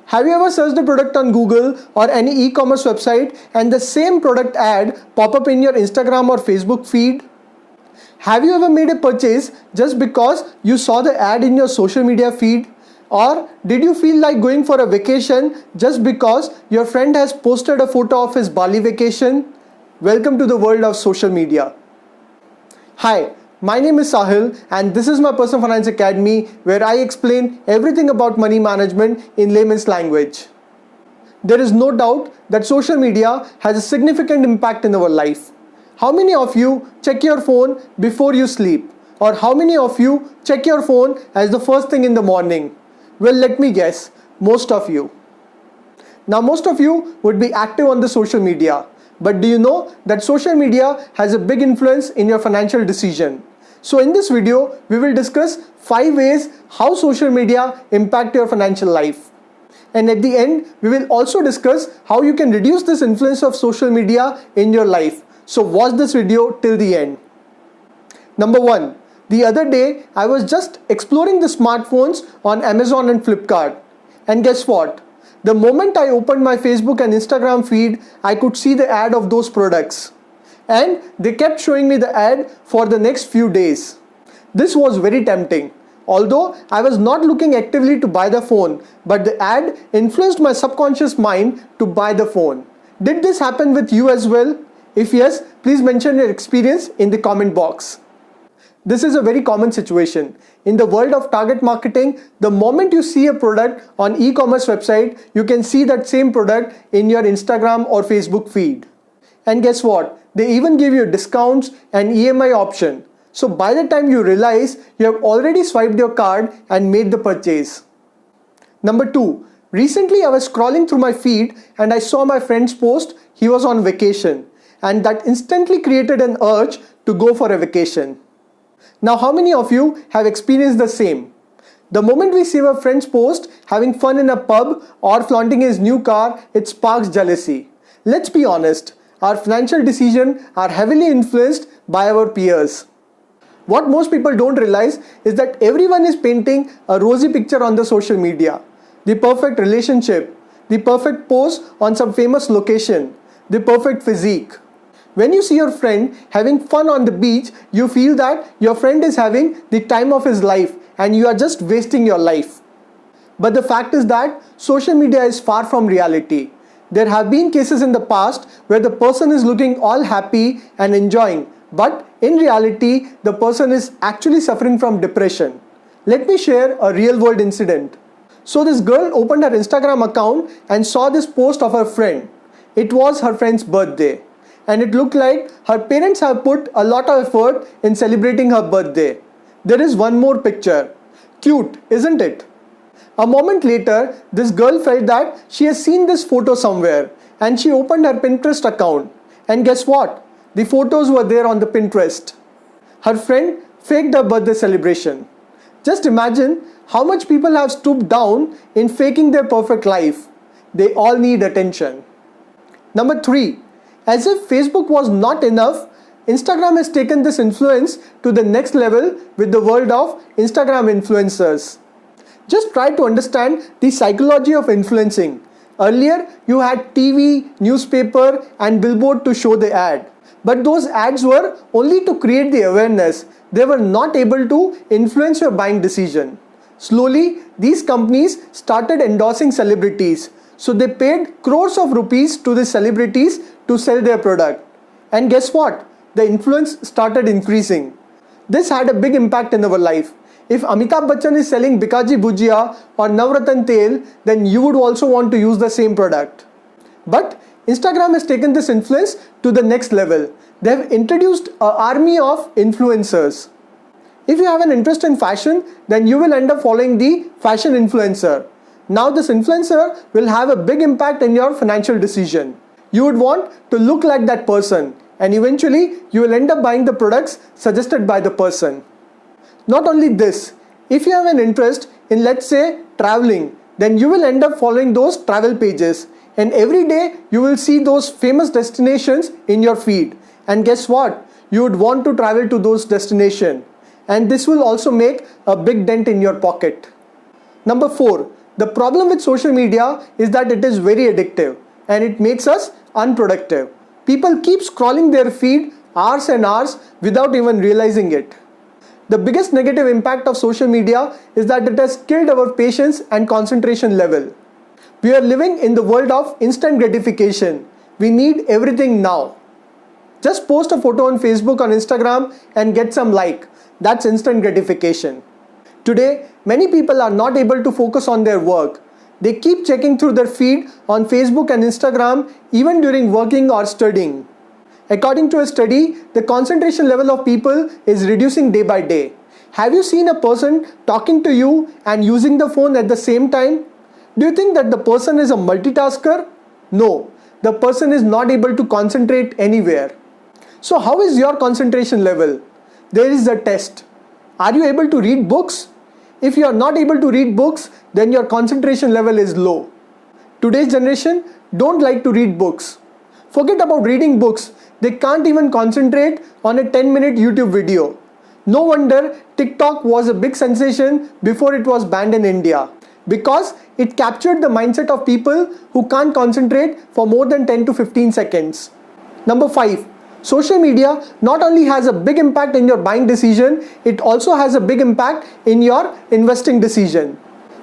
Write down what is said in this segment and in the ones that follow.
Have you ever searched a product on Google or any e-commerce website and the same product ad pop up in your Instagram or Facebook feed? Have you ever made a purchase just because you saw the ad in your social media feed? Or did you feel like going for a vacation just because your friend has posted a photo of his Bali vacation? Welcome to the world of social media. Hi, my name is Sahil and this is my Personal Finance Academy where I explain everything about money management in layman's language. There is no doubt that social media has a significant impact in our life. How many of you check your phone before you sleep? Or how many of you check your phone as the first thing in the morning? Well, let me guess, most of you. Now, most of you would be active on the social media. But do you know that social media has a big influence in your financial decision? So in this video, we will discuss 5 ways how social media impact your financial life. And at the end, we will also discuss how you can reduce this influence of social media in your life. So watch this video till the end. Number 1. The other day, I was just exploring the smartphones on Amazon and Flipkart. And guess what? The moment I opened my Facebook and Instagram feed, I could see the ad of those products. And they kept showing me the ad for the next few days. This was very tempting. Although I was not looking actively to buy the phone, but the ad influenced my subconscious mind to buy the phone. Did this happen with you as well? If yes, please mention your experience in the comment box. This is a very common situation. In the world of target marketing, the moment you see a product on e-commerce website, you can see that same product in your Instagram or Facebook feed. And guess what? They even give you discounts and EMI option. So by the time you realize, you have already swiped your card and made the purchase. Number 2. Recently I was scrolling through my feed and I saw my friend's post. He was on vacation. And that instantly created an urge to go for a vacation. Now, how many of you have experienced the same? The moment we see our friend's post having fun in a pub or flaunting his new car, it sparks jealousy. Let's be honest, our financial decisions are heavily influenced by our peers. What most people don't realize is that everyone is painting a rosy picture on the social media. The perfect relationship, the perfect pose on some famous location, the perfect physique. When you see your friend having fun on the beach, you feel that your friend is having the time of his life and you are just wasting your life. But the fact is that social media is far from reality. There have been cases in the past where the person is looking all happy and enjoying, but in reality, the person is actually suffering from depression. Let me share a real world incident. So this girl opened her Instagram account and saw this post of her friend. It was her friend's birthday. And it looked like her parents have put a lot of effort in celebrating her birthday. There is one more picture. Cute, isn't it? A moment later, this girl felt that she has seen this photo somewhere and she opened her Pinterest account. And guess what? The photos were there on the Pinterest. Her friend faked her birthday celebration. Just imagine how much people have stooped down in faking their perfect life. They all need attention. Number 3. As if Facebook was not enough, Instagram has taken this influence to the next level with the world of Instagram influencers. Just try to understand the psychology of influencing. Earlier, you had TV, newspaper and billboard to show the ad. But those ads were only to create the awareness. They were not able to influence your buying decision. Slowly, these companies started endorsing celebrities. So they paid crores of rupees to the celebrities to sell their product. And guess what? The influence started increasing. This had a big impact in our life. If Amitabh Bachchan is selling Bikaji Bhujia or Navratan Tel, then you would also want to use the same product. But Instagram has taken this influence to the next level. They have introduced an army of influencers. If you have an interest in fashion, then you will end up following the fashion influencer. Now this influencer will have a big impact in your financial decision. You would want to look like that person and eventually you will end up buying the products suggested by the person. Not only this, if you have an interest in, let's say, traveling, then you will end up following those travel pages and every day you will see those famous destinations in your feed. And guess what? You would want to travel to those destinations and this will also make a big dent in your pocket. Number 4. The problem with social media is that it is very addictive and it makes us unproductive. People keep scrolling their feed hours and hours without even realizing it. The biggest negative impact of social media is that it has killed our patience and concentration level. We are living in the world of instant gratification. We need everything now. Just post a photo on Facebook or Instagram and get some like. That's instant gratification. Today, many people are not able to focus on their work. They keep checking through their feed on Facebook and Instagram even during working or studying. According to a study, the concentration level of people is reducing day by day. Have you seen a person talking to you and using the phone at the same time? Do you think that the person is a multitasker? No, the person is not able to concentrate anywhere. So how is your concentration level? There is a test. Are you able to read books? If you are not able to read books, then your concentration level is low. Today's generation don't like to read books. Forget about reading books. They can't even concentrate on a 10-minute YouTube video. No wonder TikTok was a big sensation before it was banned in India, because it captured the mindset of people who can't concentrate for more than 10 to 15 seconds. Number 5. Social media not only has a big impact in your buying decision, it also has a big impact in your investing decision.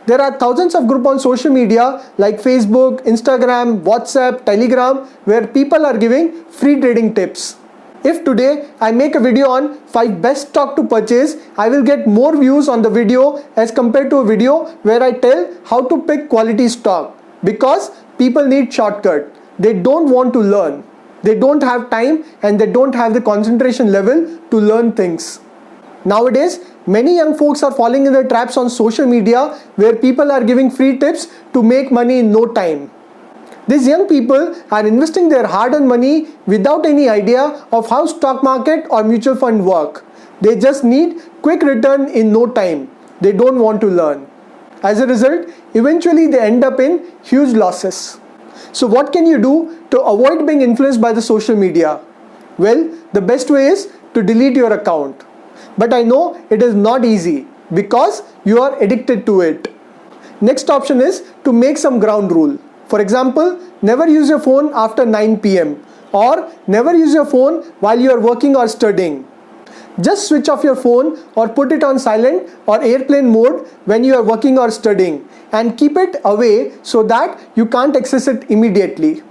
There are thousands of groups on social media like Facebook, Instagram, WhatsApp, Telegram, where people are giving free trading tips. If today I make a video on 5 best stock to purchase, I will get more views on the video as compared to a video where I tell how to pick quality stock, because people need shortcut. They don't want to learn. They don't have time and they don't have the concentration level to learn things. Nowadays, many young folks are falling in the traps on social media where people are giving free tips to make money in no time. These young people are investing their hard-earned money without any idea of how stock market or mutual fund work. They just need quick return in no time. They don't want to learn. As a result, eventually they end up in huge losses. So what can you do to avoid being influenced by the social media? Well, the best way is to delete your account. But I know it is not easy because you are addicted to it. Next option is to make some ground rule. For example, never use your phone after 9 p.m. or never use your phone while you are working or studying. Just switch off your phone or put it on silent or airplane mode when you are working or studying, and keep it away so that you can't access it immediately.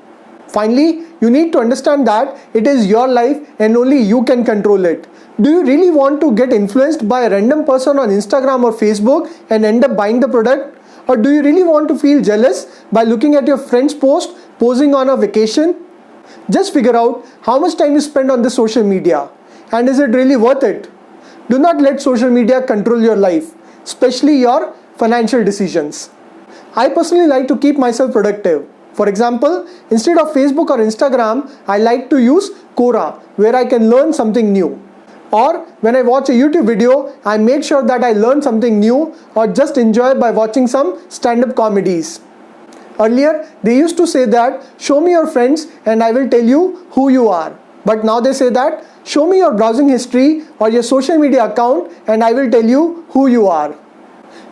Finally, you need to understand that it is your life and only you can control it. Do you really want to get influenced by a random person on Instagram or Facebook and end up buying the product? Or do you really want to feel jealous by looking at your friend's post posing on a vacation? Just figure out how much time you spend on the social media, and is it really worth it? Do not let social media control your life, especially your financial decisions. I personally like to keep myself productive. For example, instead of Facebook or Instagram, I like to use Quora, where I can learn something new. Or when I watch a YouTube video, I make sure that I learn something new or just enjoy by watching some stand-up comedies. Earlier, they used to say that, show me your friends and I will tell you who you are. But now they say that, show me your browsing history or your social media account and I will tell you who you are.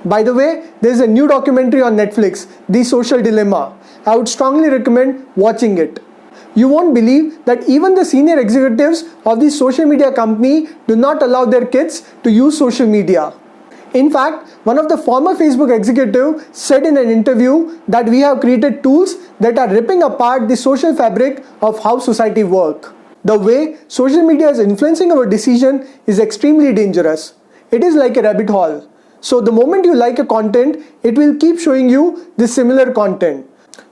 By the way, there is a new documentary on Netflix, The Social Dilemma. I would strongly recommend watching it. You won't believe that even the senior executives of the social media company do not allow their kids to use social media. In fact, one of the former Facebook executives said in an interview that we have created tools that are ripping apart the social fabric of how society works. The way social media is influencing our decision is extremely dangerous. It is like a rabbit hole. So the moment you like a content, it will keep showing you the similar content.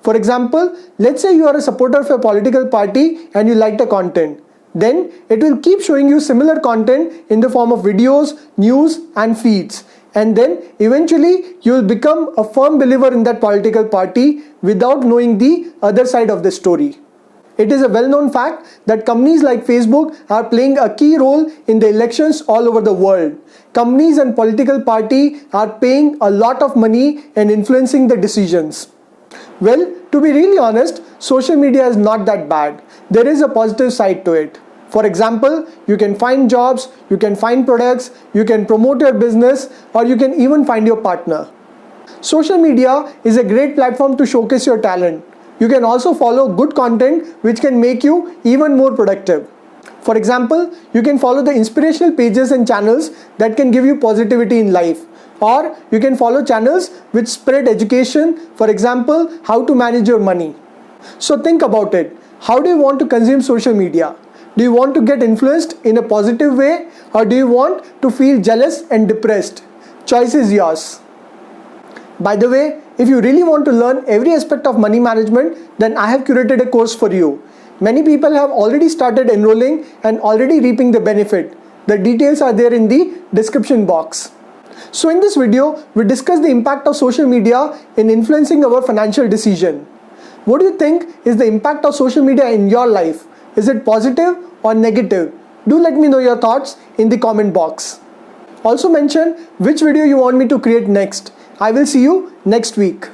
For example, let's say you are a supporter of a political party and you like the content. Then it will keep showing you similar content in the form of videos, news and feeds. And then eventually you will become a firm believer in that political party without knowing the other side of the story. It is a well-known fact that companies like Facebook are playing a key role in the elections all over the world. Companies and political parties are paying a lot of money and influencing the decisions. Well, to be really honest, social media is not that bad. There is a positive side to it. For example, you can find jobs, you can find products, you can promote your business, or you can even find your partner. Social media is a great platform to showcase your talent. You can also follow good content which can make you even more productive. For example, you can follow the inspirational pages and channels that can give you positivity in life. Or you can follow channels which spread education, for example, how to manage your money. So think about it. How do you want to consume social media? Do you want to get influenced in a positive way, or do you want to feel jealous and depressed? Choice is yours. By the way, if you really want to learn every aspect of money management, then I have curated a course for you. Many people have already started enrolling and already reaping the benefit. The details are there in the description box. So in this video, we discuss the impact of social media in influencing our financial decision. What do you think is the impact of social media in your life? Is it positive or negative? Do let me know your thoughts in the comment box. Also mention which video you want me to create next. I will see you next week.